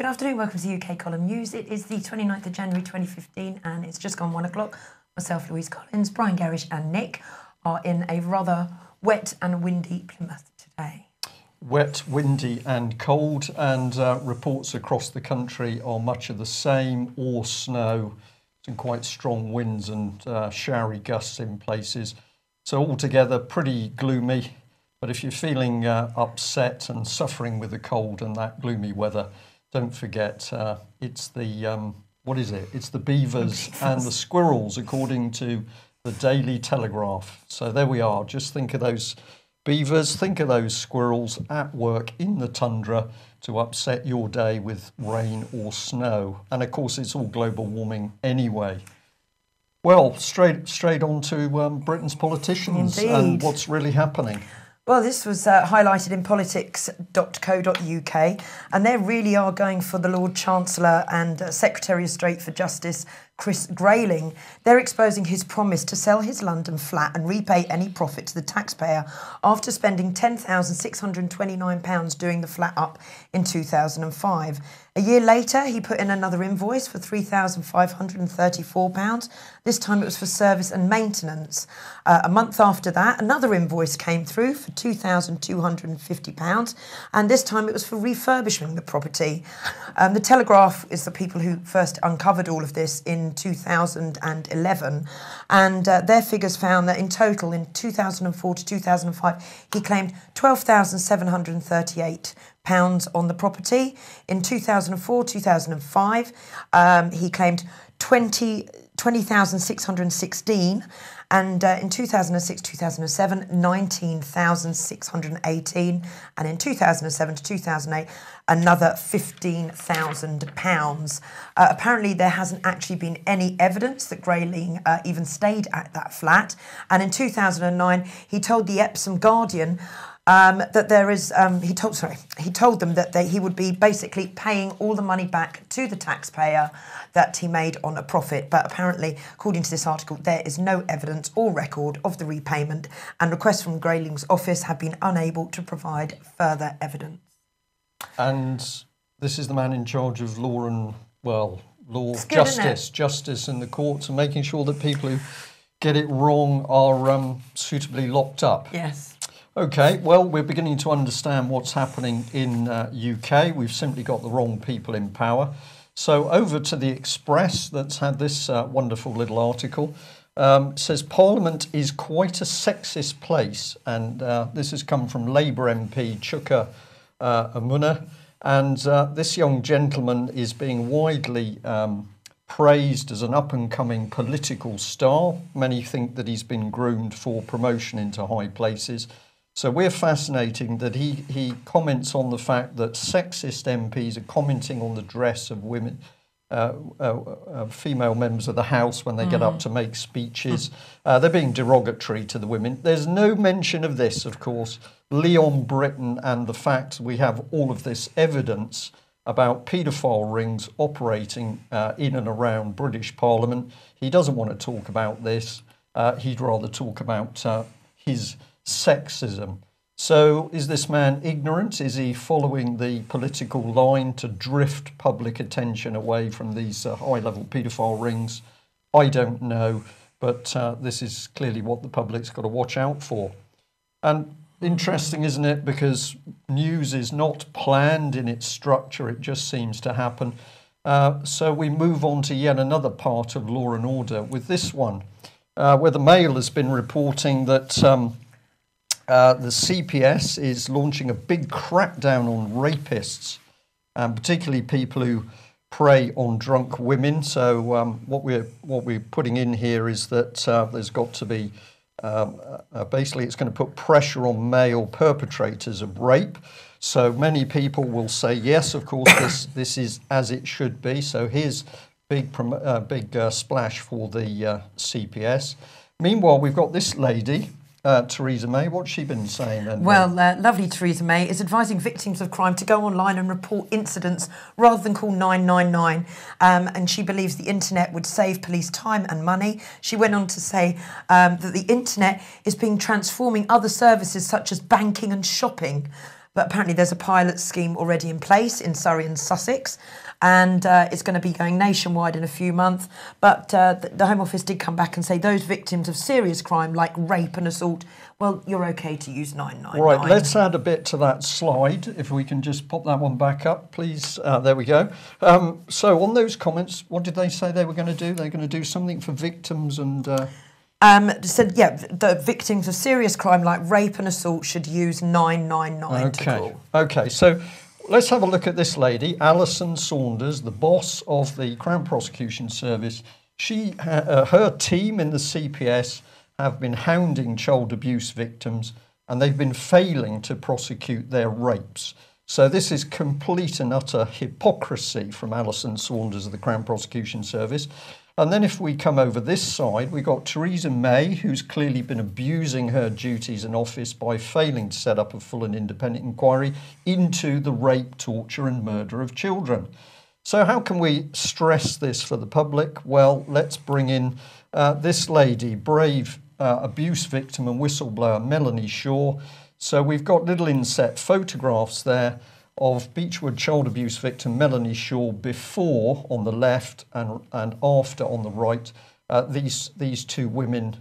Good afternoon, welcome to UK Column News. It is the 29th of January 2015 and it's just gone 1 o'clock. Myself, Louise Collins, Brian Garish and Nick are in a rather wet and windy Plymouth today. Wet, windy and cold, and reports across the country are much of the same, or snow, some quite strong winds and showery gusts in places. So altogether pretty gloomy, but if you're feeling upset and suffering with the cold and that gloomy weather, don't forget it's the, what is it? It's the beavers and the squirrels, according to the Daily Telegraph. So there we are, just think of those beavers, think of those squirrels at work in the tundra to upset your day with rain or snow. And of course, it's all global warming anyway. Well, straight on to Britain's politicians. Indeed. And what's really happening. Well, this was highlighted in politics.co.uk, and they really are going for the Lord Chancellor and Secretary of State for Justice, Chris Grayling. They're exposing his promise to sell his London flat and repay any profit to the taxpayer after spending £10,629 doing the flat up in 2005. A year later, he put in another invoice for £3,534. This time it was for service and maintenance. A month after that, another invoice came through for £2,250, and this time it was for refurbishing the property. The Telegraph is the people who first uncovered all of this in 2011, and their figures found that in total, in 2004 to 2005, he claimed £12,738 on the property. In 2004, 2005, he claimed 20,616, and in 2006, 2007, 19,618, and in 2007 to 2008, another £15,000. Apparently, there hasn't actually been any evidence that Grayling even stayed at that flat, and in 2009, he told the Epsom Guardian that there is, he told them that he would be basically paying all the money back to the taxpayer that he made on a profit. But apparently, according to this article, there is no evidence or record of the repayment, and requests from Grayling's office have been unable to provide further evidence. And this is the man in charge of law and, well, law, justice in the courts, and making sure that people who get it wrong are suitably locked up. Yes. Okay, well, we're beginning to understand what's happening in UK. We've simply got the wrong people in power. So over to the Express, that's had this wonderful little article. It says Parliament is quite a sexist place, and this has come from Labour MP Chuka Umunna, and this young gentleman is being widely praised as an up-and-coming political star. Many think that he's been groomed for promotion into high places. So we're fascinating that he comments on the fact that sexist MPs are commenting on the dress of women, female members of the House when they get up to make speeches. They're being derogatory to the women. There's no mention of this, of course, Leon Britton, and the fact we have all of this evidence about paedophile rings operating in and around British Parliament. He doesn't want to talk about this. He'd rather talk about his sexism. So is this man ignorant? Is he following the political line to drift public attention away from these high-level paedophile rings? I don't know, but this is clearly what the public's got to watch out for. And interesting, isn't it? Because news is not planned in its structure, it just seems to happen. So we move on to yet another part of law and order with this one, where the Mail has been reporting that the CPS is launching a big crackdown on rapists, particularly people who prey on drunk women. So what we're putting in here is that there's got to be basically it's going to put pressure on male perpetrators of rape. So many people will say yes, of course, this is as it should be. So here's big splash for the CPS. Meanwhile, we've got this lady. Theresa May, what's she been saying then? Well, lovely Theresa May is advising victims of crime to go online and report incidents rather than call 999. And she believes the internet would save police time and money. She went on to say that the internet is being transforming other services such as banking and shopping. But apparently there's a pilot scheme already in place in Surrey and Sussex, and it's going to be going nationwide in a few months. But the Home Office did come back and say those victims of serious crime like rape and assault, well, you're okay to use 999. Right, let's add a bit to that slide. If we can just pop that one back up, please. There we go. So on those comments, what did they say they were going to do? They're going to do something for victims and... Said, yeah, the victims of serious crime like rape and assault should use 999 to call. Okay, so let's have a look at this lady, Alison Saunders, the boss of the Crown Prosecution Service. She, her team in the CPS have been hounding child abuse victims, and they've been failing to prosecute their rapes. So this is complete and utter hypocrisy from Alison Saunders of the Crown Prosecution Service. And then if we come over this side, we've got Theresa May, who's clearly been abusing her duties in office by failing to set up a full and independent inquiry into the rape, torture and murder of children. So how can we stress this for the public? Well, let's bring in this lady, brave abuse victim and whistleblower Melanie Shaw. So we've got little inset photographs there of Beechwood child abuse victim Melanie Shaw before on the left and after on the right. These two women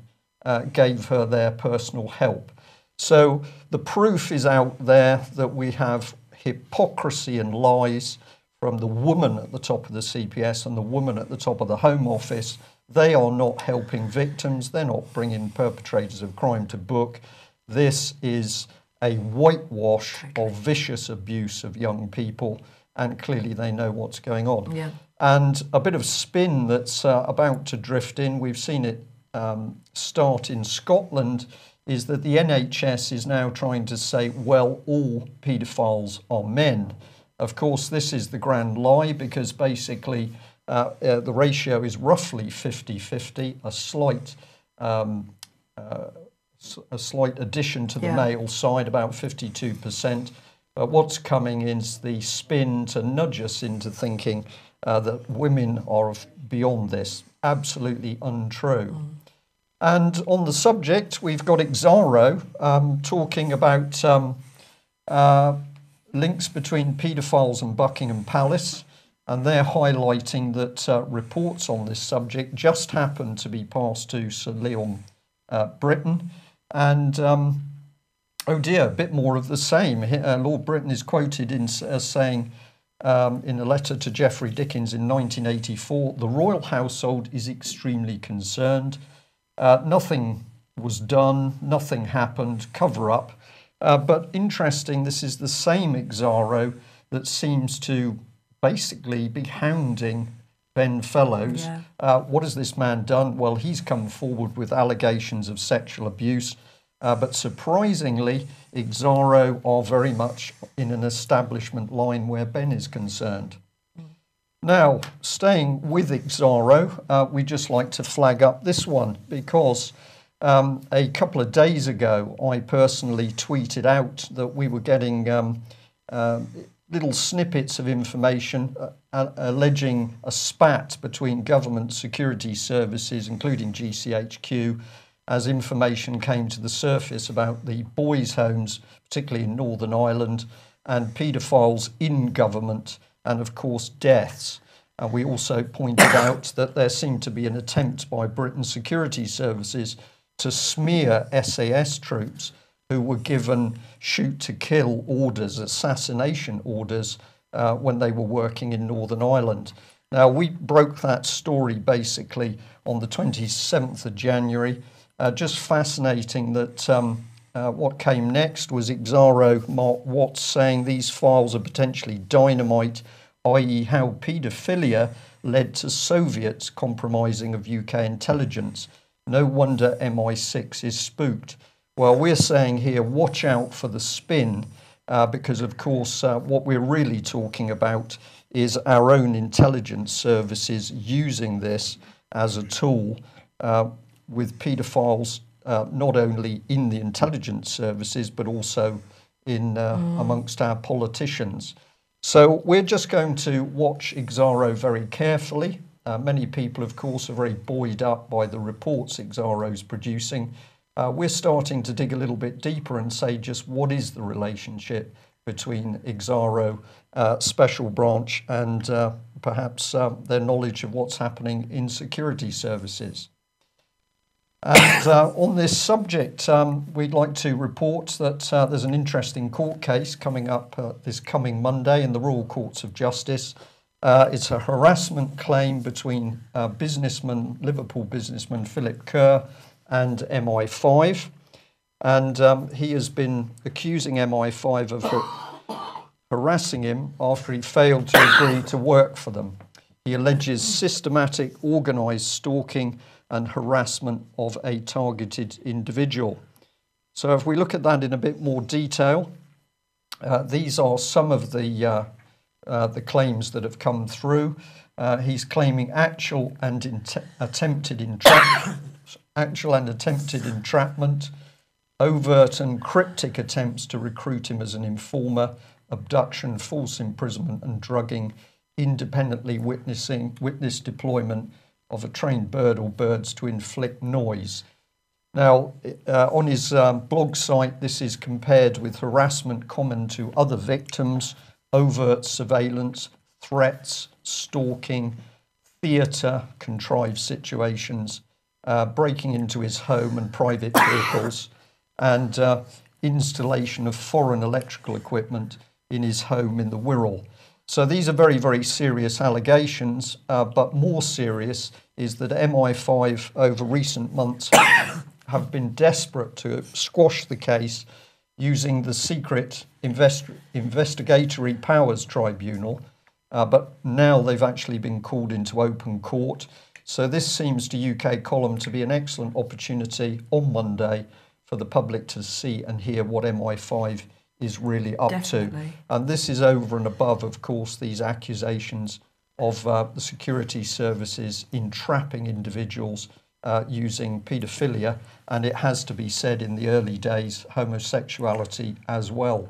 gave her their personal help. So the proof is out there that we have hypocrisy and lies from the woman at the top of the CPS and the woman at the top of the Home Office. They are not helping victims. They're not bringing perpetrators of crime to book. This is a whitewash of vicious abuse of young people, and clearly they know what's going on. Yeah. And a bit of spin that's about to drift in, we've seen it start in Scotland, is that the NHS is now trying to say, well, all paedophiles are men. Of course, this is the grand lie, because basically the ratio is roughly 50-50, a slight addition to the male side, about 52%. But what's coming is the spin to nudge us into thinking that women are beyond this. Absolutely untrue. And on the subject, we've got Exaro talking about links between paedophiles and Buckingham Palace. And they're highlighting that reports on this subject just happened to be passed to Sir Leon Britton. And, oh dear, a bit more of the same. Lord Britton is quoted as saying in a letter to Geoffrey Dickens in 1984, the royal household is extremely concerned. Nothing was done, nothing happened, cover up. But interesting, this is the same Exaro that seems to basically be hounding Ben Fellows. What has this man done? Well, he's come forward with allegations of sexual abuse, but surprisingly, Exaro are very much in an establishment line where Ben is concerned. Now, staying with Exaro, we just like to flag up this one because a couple of days ago, I personally tweeted out that we were getting little snippets of information alleging a spat between government security services, including GCHQ, as information came to the surface about the boys' homes, particularly in Northern Ireland, and paedophiles in government, and of course deaths. And we also pointed out that there seemed to be an attempt by Britain's security services to smear SAS troops who were given shoot-to-kill orders, assassination orders, when they were working in Northern Ireland. Now, we broke that story basically on the 27th of January. Just fascinating that what came next was Exaro Mark Watts saying these files are potentially dynamite, i.e. how paedophilia led to Soviets compromising of UK intelligence. No wonder MI6 is spooked. Well, we're saying here, watch out for the spin, because, of course, what we're really talking about is our own intelligence services using this as a tool with paedophiles not only in the intelligence services, but also in amongst our politicians. So we're just going to watch Exaro very carefully. Many people, of course, are very buoyed up by the reports Exaro's producing. We're starting to dig a little bit deeper and say just what is the relationship between Exaro Special Branch and perhaps their knowledge of what's happening in security services. And on this subject, we'd like to report that there's an interesting court case coming up this coming Monday in the Royal Courts of Justice. It's a harassment claim between Liverpool businessman Philip Kerr and MI5. And he has been accusing MI5 of harassing him after he failed to agree to work for them. He alleges systematic, organised stalking and harassment of a targeted individual. So if we look at that in a bit more detail, these are some of the claims that have come through. He's claiming actual and attempted entrapment, overt and cryptic attempts to recruit him as an informer, abduction, false imprisonment and drugging, independently witness deployment of a trained bird or birds to inflict noise. Now, on his blog site, this is compared with harassment common to other victims, overt surveillance, threats, stalking, theatre, contrived situations, breaking into his home and private vehicles, and installation of foreign electrical equipment in his home in the Wirral. So these are very, very serious allegations, but more serious is that MI5 over recent months have been desperate to squash the case using the secret investigatory powers tribunal, but now they've actually been called into open court. So this seems to UK Column to be an excellent opportunity on Monday for the public to see and hear what MI5 is really up to. And this is over and above, of course, these accusations of the security services entrapping individuals using paedophilia, and it has to be said in the early days, homosexuality as well.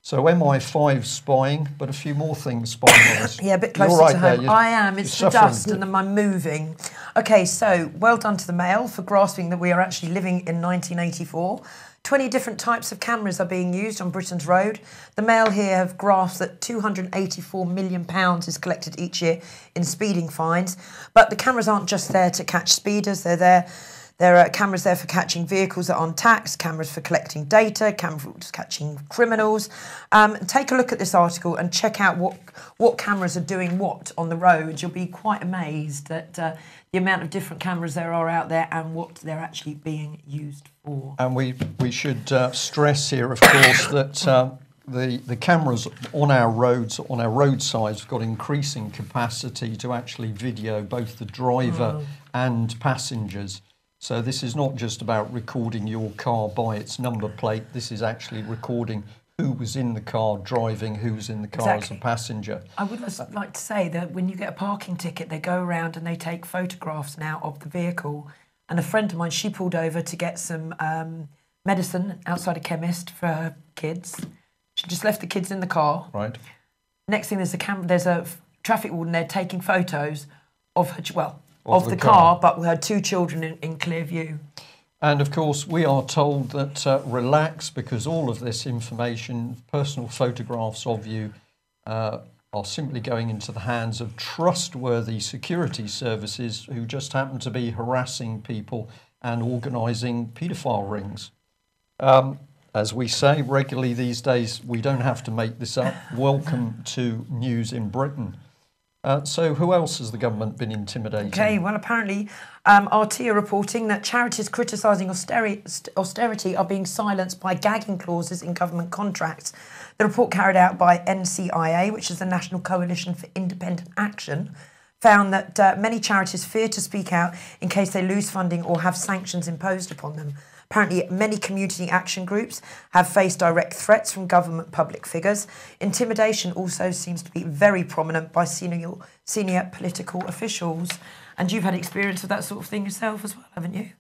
So MI5 spying, but a few more things spying on us. Yeah, a bit closer right to home. there. I am. It's the dust and I'm moving. Okay, so well done to the Mail for grasping that we are actually living in 1984. 20 different types of cameras are being used on Britain's road. The Mail here have grasped that £284 million is collected each year in speeding fines. But the cameras aren't just there to catch speeders. There are cameras there for catching vehicles that aren't taxed, cameras for collecting data, cameras for catching criminals. Take a look at this article and check out what cameras are doing what on the roads. You'll be quite amazed at the amount of different cameras there are out there and what they're actually being used for. And we should stress here, of course, that the cameras on our roads, on our roadsides, have got increasing capacity to actually video both the driver and passengers. So this is not just about recording your car by its number plate. This is actually recording who was in the car driving, who was in the car as a passenger. I would like to say that when you get a parking ticket, they go around and they take photographs now of the vehicle. And a friend of mine, she pulled over to get some medicine outside a chemist for her kids. She just left the kids in the car. Right. Next thing, there's a traffic warden there taking photos of her, of the car, but with her two children in clear view. And of course, we are told that relax, because all of this information, personal photographs of you, are simply going into the hands of trustworthy security services who just happen to be harassing people and organising paedophile rings. As we say regularly these days, we don't have to make this up. Welcome to News in Britain. So who else has the government been intimidating? Okay, well, apparently RT are reporting that charities criticising austerity are being silenced by gagging clauses in government contracts. The report carried out by NCIA, which is the National Coalition for Independent Action, found that many charities fear to speak out in case they lose funding or have sanctions imposed upon them. Apparently, many community action groups have faced direct threats from government public figures. Intimidation also seems to be very prominent by senior political officials. And you've had experience of that sort of thing yourself as well, haven't you?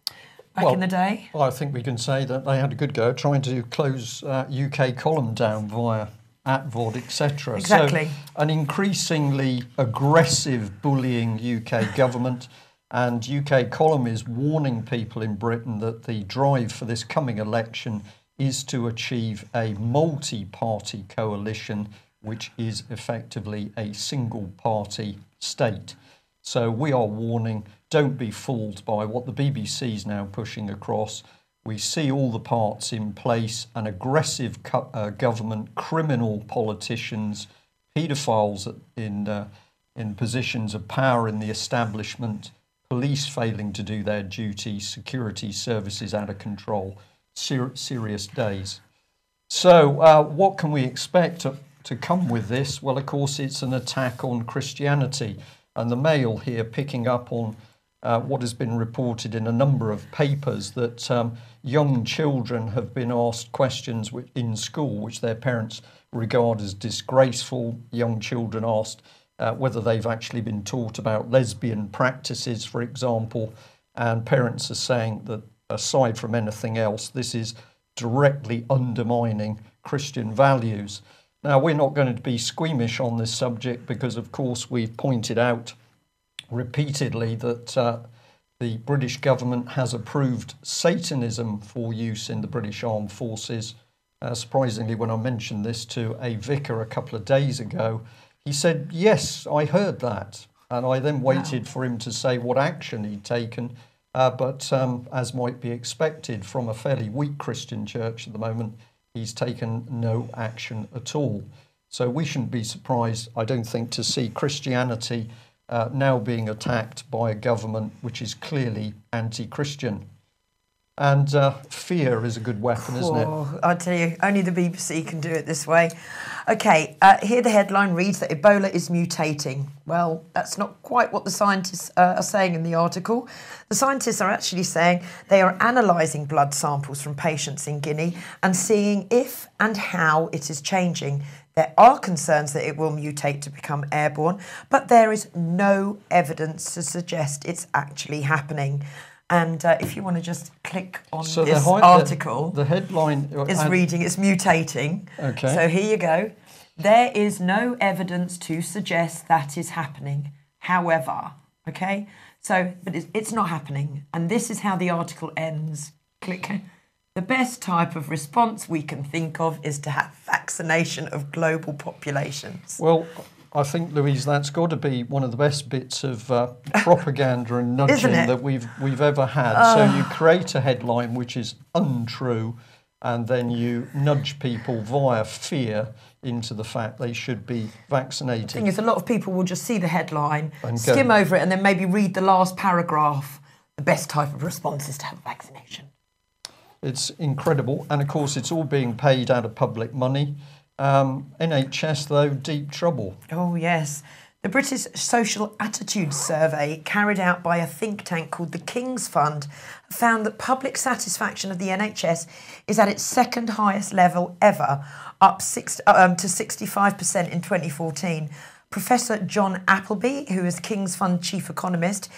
Back in the day? Well, I think we can say that they had a good go trying to close UK Column down via ATVOD, etc. Exactly. So an increasingly aggressive bullying UK government. And UK Column is warning people in Britain that the drive for this coming election is to achieve a multi-party coalition, which is effectively a single-party state. So we are warning, don't be fooled by what the BBC is now pushing across. We see all the parts in place: an aggressive government, criminal politicians, paedophiles in positions of power in the establishment, police failing to do their duty, security services out of control. Serious days. So what can we expect to come with this? Well, of course, it's an attack on Christianity. And the Mail here picking up on what has been reported in a number of papers, that young children have been asked questions in school which their parents regard as disgraceful. Young children asked whether they've actually been taught about lesbian practices, for example, and parents are saying that aside from anything else, this is directly undermining Christian values. Now, we're not going to be squeamish on this subject because, of course, we've pointed out repeatedly that the British government has approved Satanism for use in the British Armed Forces. Surprisingly, when I mentioned this to a vicar a couple of days ago, he said, yes, I heard that. And I then waited for him to say what action he'd taken. But as might be expected from a fairly weak Christian church at the moment, he's taken no action at all. So we shouldn't be surprised, I don't think, to see Christianity now being attacked by a government which is clearly anti-Christian. And fear is a good weapon, isn't it? I tell you, only the BBC can do it this way. OK, here the headline reads that Ebola is mutating. Well, that's not quite what the scientists are saying in the article. The scientists are actually saying they are analysing blood samples from patients in Guinea and seeing if and how it is changing. There are concerns that it will mutate to become airborne, but there is no evidence to suggest it's actually happening. And if you want to just click on this article, the headline is reading, it's mutating. Okay. So here you go. There is no evidence to suggest that is happening. However, okay, so but it's not happening. And this is how the article ends. Click. The best type of response we can think of is to have vaccination of global populations. Well, I think, Louise, that's got to be one of the best bits of propaganda and nudging that we've ever had. So you create a headline which is untrue, and then you nudge people via fear into the fact they should be vaccinated. The thing is, a lot of people will just see the headline, skim over it, and then maybe read the last paragraph. The best type of response is to have vaccination. It's incredible. And, of course, it's all being paid out of public money. NHS, though, deep trouble. Oh, yes. The British Social Attitudes Survey, carried out by a think tank called the King's Fund, found that public satisfaction of the NHS is at its second highest level ever, up to 65% in 2014. Professor John Appleby, who is King's Fund chief economist,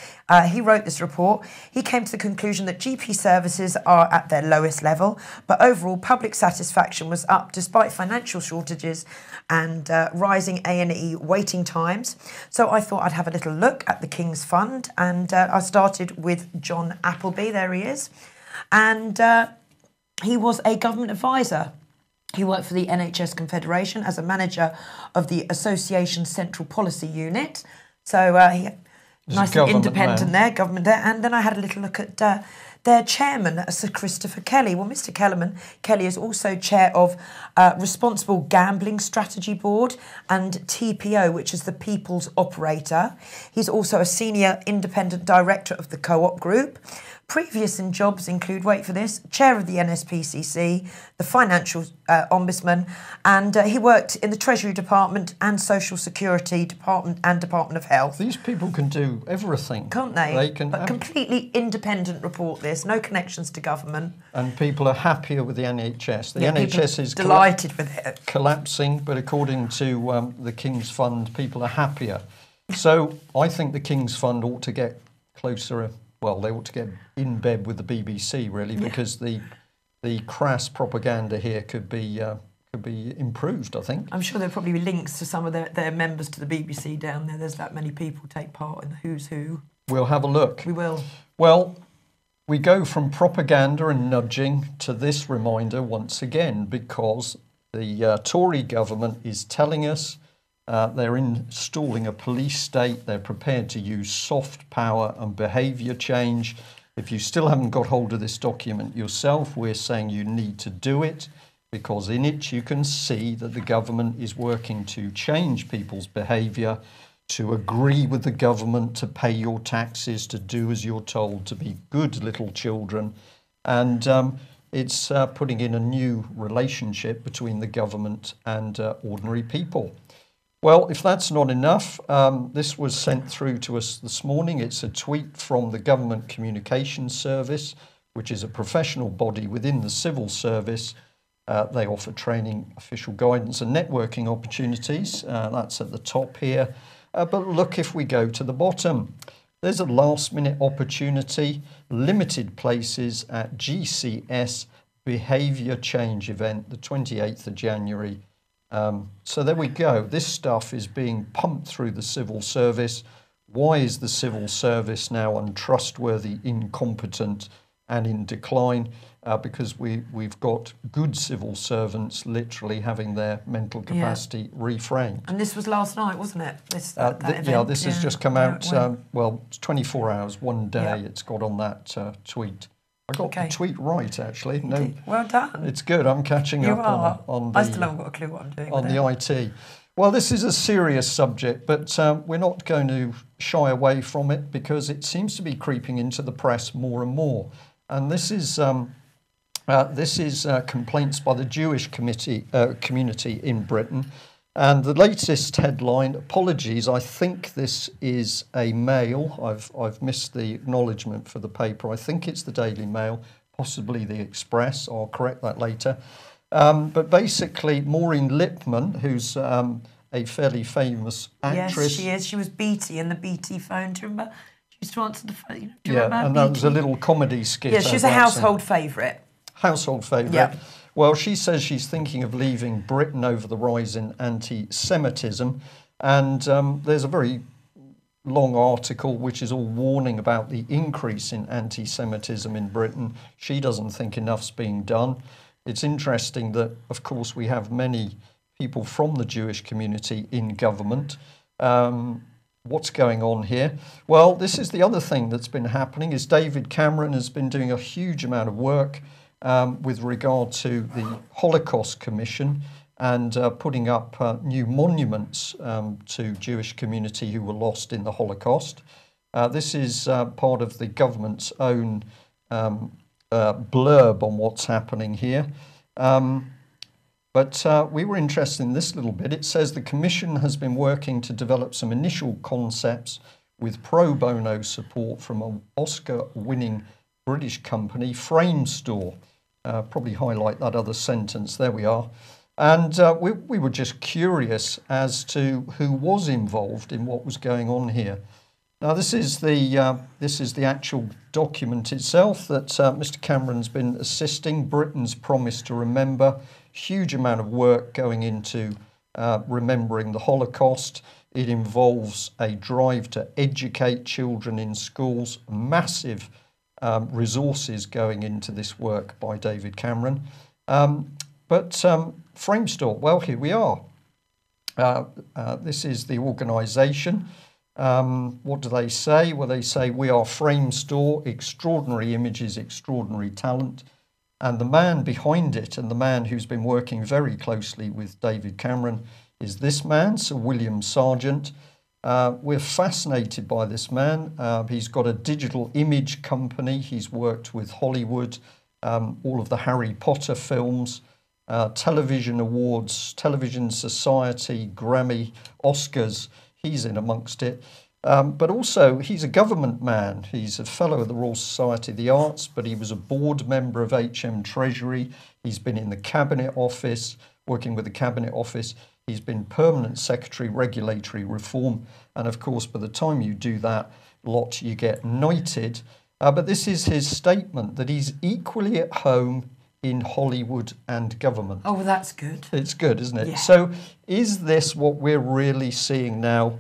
he wrote this report. He came to the conclusion that GP services are at their lowest level, but overall public satisfaction was up despite financial shortages and rising A&E waiting times. So I thought I'd have a little look at the King's Fund, and I started with John Appleby. There he is. And he was a government advisor. He worked for the NHS Confederation as a manager of the Association's Central Policy Unit. So nice and independent there, government there. And then I had a little look at their chairman, Sir Christopher Kelly. Well, Mr. Kelly is also chair of Responsible Gambling Strategy Board and TPO, which is the People's Operator. He's also a senior independent director of the Co-op Group. Previous in jobs include, wait for this, chair of the NSPCC, the Financial Ombudsman, and he worked in the Treasury Department and Social Security Department and Department of Health. These people can do everything. Can't they? They can. But completely independent report this, no connections to government. And people are happier with the NHS. The NHS is delighted with it. Collapsing, but according to the King's Fund, people are happier. So I think the King's Fund ought to get closer. Well, they ought to get in bed with the BBC, really, because the crass propaganda here could be improved, I think. I'm sure there'll probably be links to some of their members to the BBC down there. There's that many people take part in the Who's Who. We'll have a look. We will. Well, We go from propaganda and nudging to this reminder once again, because the Tory government is telling us they're installing a police state. They're prepared to use soft power and behaviour change. If you still haven't got hold of this document yourself, we're saying you need to do it, because in it you can see that the government is working to change people's behaviour, to agree with the government, to pay your taxes, to do as you're told, to be good little children. And it's putting in a new relationship between the government and ordinary people. Well, if that's not enough, this was sent through to us this morning. It's a tweet from the Government Communications Service, which is a professional body within the civil service. They offer training, official guidance and networking opportunities. That's at the top here. But look, if we go to the bottom, there's a last-minute opportunity, limited places at GCS Behaviour Change event, the 28th of January. So there we go. This stuff is being pumped through the civil service. Why is the civil service now untrustworthy, incompetent and in decline? Because we've got good civil servants literally having their mental capacity reframed. And this was last night, wasn't it? This has just come out. It's 24 hours, one day. It's got on that tweet. I got the tweet right, actually. No, well done. It's good. I'm catching up on the. I still haven't got a clue what I'm doing on the IT. Well, this is a serious subject, but we're not going to shy away from it, because it seems to be creeping into the press more and more. And this is complaints by the Jewish community in Britain. And the latest headline, apologies, I think this is a Mail. I've missed the acknowledgement for the paper. I think it's the Daily Mail, possibly the Express. I'll correct that later. But basically, Maureen Lipman, who's a fairly famous actress. Yes, she is. She was Beatty in the Beatty phone. Do you remember? She used to answer the phone. Do you remember and Beatty? that was a little comedy skit. Yeah, she's a household favourite. Household favourite. Yeah. Well, she says she's thinking of leaving Britain over the rise in anti-Semitism. And there's a very long article which is all warning about the increase in anti-Semitism in Britain. She doesn't think enough's being done. It's interesting that, of course, we have many people from the Jewish community in government. What's going on here? Well, this is the other thing that's been happening, is David Cameron has been doing a huge amount of work with regard to the Holocaust Commission and putting up new monuments to Jewish community who were lost in the Holocaust. This is part of the government's own blurb on what's happening here. But we were interested in this little bit. It says the Commission has been working to develop some initial concepts with pro bono support from an Oscar-winning British company, Framestore. Probably highlight that other sentence. There we are. And we were just curious as to who was involved in what was going on here. Now, this is the actual document itself that Mr. Cameron's been assisting. Britain's Promise to Remember. Huge amount of work going into remembering the Holocaust. It involves a drive to educate children in schools. Massive resources going into this work by David Cameron. But Framestore, well, here we are. This is the organisation. What do they say? Well, they say, we are Framestore, extraordinary images, extraordinary talent. And the man behind it, and the man who's been working very closely with David Cameron, is this man, Sir William Sargent. We're fascinated by this man. He's got a digital image company. He's worked with Hollywood, all of the Harry Potter films, television awards, Television Society, Grammy, Oscars. He's in amongst it. But also, he's a government man. He's a fellow of the Royal Society of the Arts, but he was a board member of HM Treasury. He's been in the Cabinet Office, working with the Cabinet Office. He's been Permanent Secretary, Regulatory Reform. And of course, by the time you do that lot, you get knighted. But this is his statement, that he's equally at home in Hollywood and government. Oh, well, that's good. It's good, isn't it? Yeah. So is this what we're really seeing now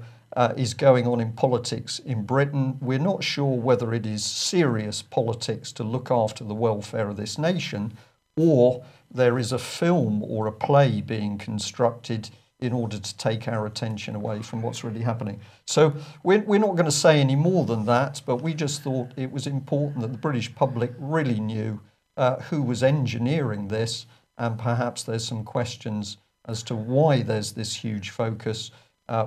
is going on in politics in Britain. We're not sure whether it is serious politics to look after the welfare of this nation, or there is a film or a play being constructed in order to take our attention away from what's really happening. So we're not going to say any more than that, but we just thought it was important that the British public really knew who was engineering this, and perhaps there's some questions as to why there's this huge focus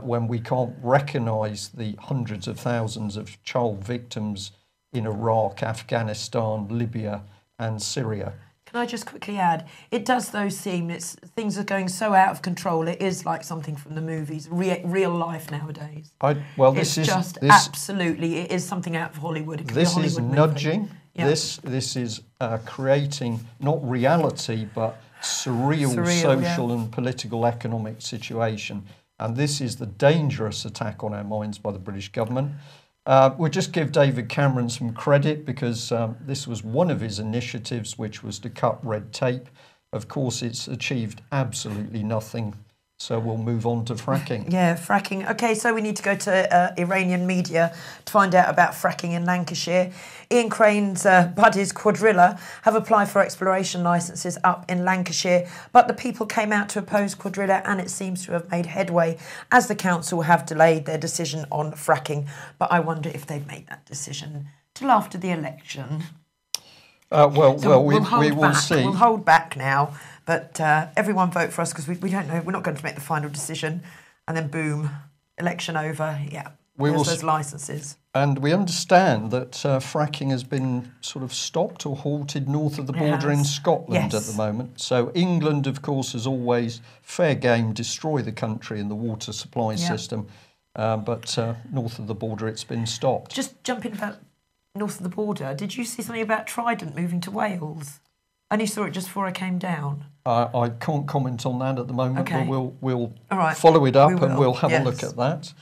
when we can't recognise the hundreds of thousands of child victims in Iraq, Afghanistan, Libya and Syria. Can I just quickly add, it does though seem things are going so out of control. It is like something from the movies, real life nowadays. This is absolutely, it is something out of Hollywood. It could be a Hollywood movie. Nudging. Yeah. This is creating not reality but surreal social and political economic situation. And this is the dangerous attack on our minds by the British government. We'll just give David Cameron some credit because this was one of his initiatives, which was to cut red tape. Of course, it's achieved absolutely nothing. So we'll move on to fracking. Yeah, fracking. Okay, so we need to go to Iranian media to find out about fracking in Lancashire. Ian Crane's buddies, Quadrilla, have applied for exploration licences up in Lancashire, but the people came out to oppose Quadrilla and it seems to have made headway as the council have delayed their decision on fracking. But I wonder if they've made that decision till after the election. We will see. We'll hold back now. But everyone vote for us because we don't know. We're not going to make the final decision. And then boom, election over. Yeah, there's those licences. And we understand that fracking has been sort of stopped or halted north of the border in Scotland at the moment. So England, of course, is always fair game, destroy the country and the water supply system. But north of the border, it's been stopped. Just jumping about north of the border, did you see something about Trident moving to Wales? I only saw it just before I came down. I can't comment on that at the moment, but we'll right. follow it up and we'll have a look at that.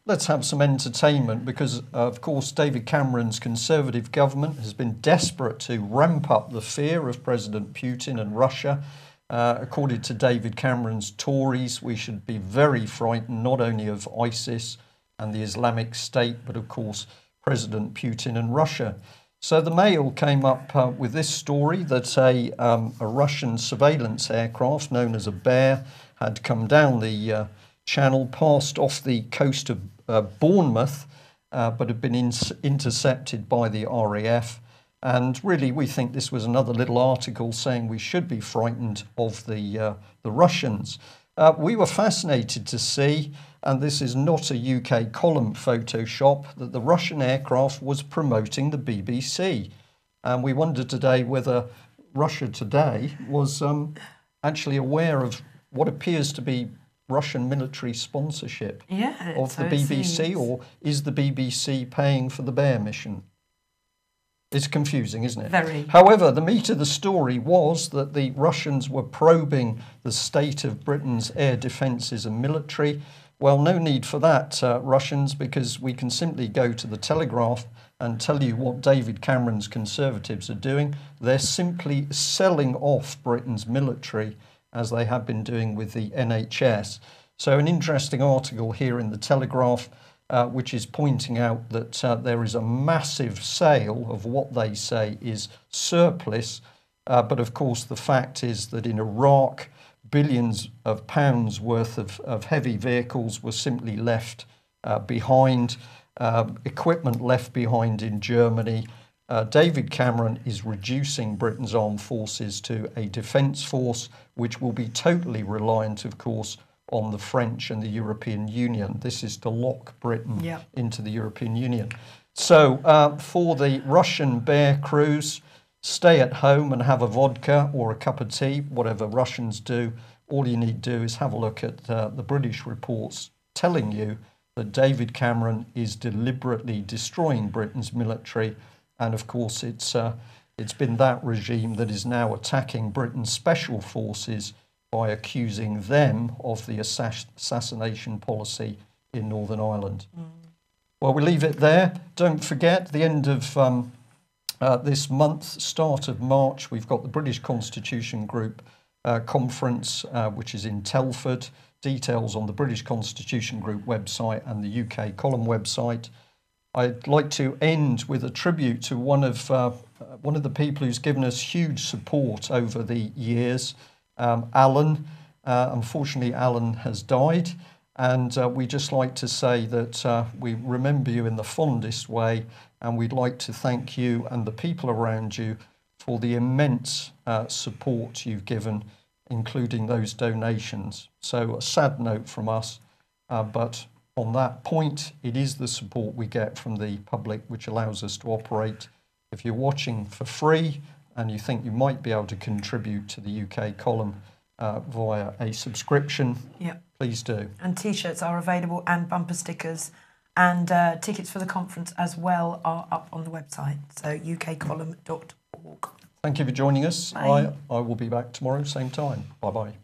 Let's have some entertainment because, of course, David Cameron's Conservative government has been desperate to ramp up the fear of President Putin and Russia. According to David Cameron's Tories, we should be very frightened not only of ISIS and the Islamic State, but, of course, President Putin and Russia. So the Mail came up with this story that a Russian surveillance aircraft known as a Bear had come down the channel, passed off the coast of Bournemouth, but had been intercepted by the RAF. And really, we think this was another little article saying we should be frightened of the Russians. We were fascinated to see, and this is not a UK column Photoshop, that the Russian aircraft was promoting the BBC. And we wondered today whether Russia Today was actually aware of what appears to be Russian military sponsorship of the BBC, or is the BBC paying for the Bear mission? It's confusing, isn't it? Very. However, the meat of the story was that the Russians were probing the state of Britain's air defences and military. Well, no need for that, Russians, because we can simply go to the Telegraph and tell you what David Cameron's Conservatives are doing. They're simply selling off Britain's military, as they have been doing with the NHS. So an interesting article here in the Telegraph, which is pointing out that there is a massive sale of what they say is surplus. But of course, the fact is that in Iraq, billions of pounds worth of heavy vehicles were simply left behind, equipment left behind in Germany. David Cameron is reducing Britain's armed forces to a defence force, which will be totally reliant, of course, on the French and the European Union. This is to lock Britain into the European Union. So for the Russian Bear crews, stay at home and have a vodka or a cup of tea, whatever Russians do. All you need to do is have a look at the British reports telling you that David Cameron is deliberately destroying Britain's military. And of course, it's been that regime that is now attacking Britain's special forces by accusing them of the assassination policy in Northern Ireland. Well, we leave it there. Don't forget, the end of this month, start of March, we've got the British Constitution Group conference, which is in Telford. details on the British Constitution Group website and the UK Column website. I'd like to end with a tribute to one of the people who's given us huge support over the years, Alan. Unfortunately, Alan has died, and we'd just like to say that we remember you in the fondest way, and we'd like to thank you and the people around you for the immense support you've given, including those donations. So a sad note from us, but on that point, it is the support we get from the public which allows us to operate. If you're watching for free and you think you might be able to contribute to the UK Column via a subscription, please do. And T-shirts are available, and bumper stickers, and tickets for the conference as well are up on the website, so ukcolumn.org. Thank you for joining us. Bye. I will be back tomorrow, same time. Bye-bye.